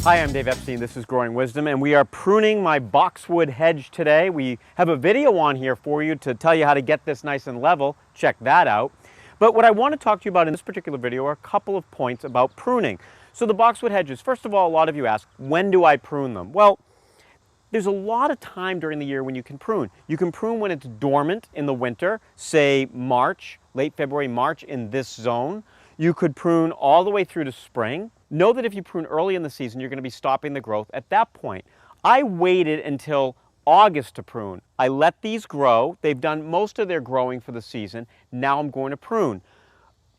Hi, I'm Dave Epstein. This is Growing Wisdom, and we are pruning my boxwood hedge today. We have a video on here for you to tell you how to get this nice and level. Check that out. But what I want to talk to you about in this particular video are a couple of points about pruning. So the boxwood hedges, first of all, a lot of you ask, when do I prune them? Well, there's a lot of time during the year when you can prune. You can prune when it's dormant in the winter, say March, late February, March in this zone. You could prune all the way through to spring. Know that if you prune early in the season, you're going to be stopping the growth at that point. I waited until August to prune. I let these grow. They've done most of their growing for the season. Now I'm going to prune.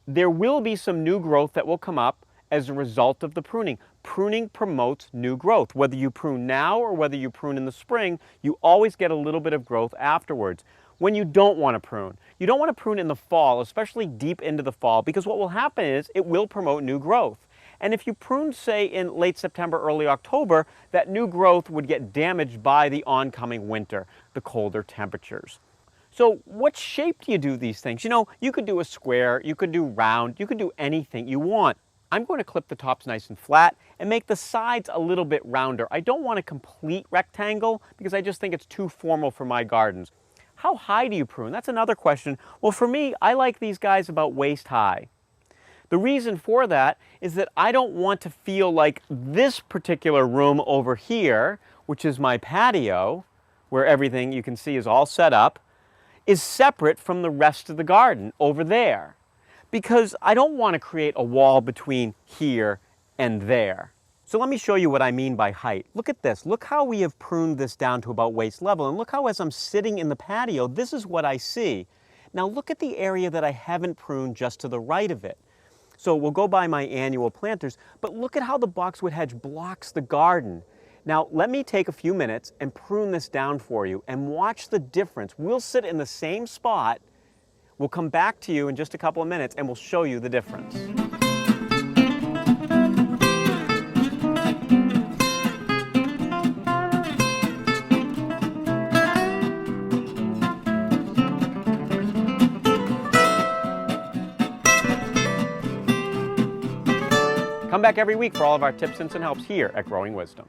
There will be some new growth that will come up as a result of the pruning. Pruning promotes new growth. Whether you prune now or whether you prune in the spring, you always get a little bit of growth afterwards. When you don't want to prune, you don't want to prune in the fall, especially deep into the fall, because what will happen is it will promote new growth. And if you prune, say, in late September, early October, that new growth would get damaged by the oncoming winter, the colder temperatures. So what shape do you do these things? You know, you could do a square, you could do round, you could do anything you want. I'm going to clip the tops nice and flat and make the sides a little bit rounder. I don't want a complete rectangle because I just think it's too formal for my gardens. How high do you prune? That's another question. Well, for me, I like these guys about waist high. The reason for that is that I don't want to feel like this particular room over here, which is my patio, where everything you can see is all set up, is separate from the rest of the garden over there. Because I don't want to create a wall between here and there. So let me show you what I mean by height. Look at this. Look how we have pruned this down to about waist level. And look how as I'm sitting in the patio, this is what I see. Now look at the area that I haven't pruned just to the right of it. So we'll go by my annual planters, but look at how the boxwood hedge blocks the garden. Now let me take a few minutes and prune this down for you and watch the difference. We'll sit in the same spot. We'll come back to you in just a couple of minutes and we'll show you the difference. Come back every week for all of our tips, hints, and helps here at Growing Wisdom.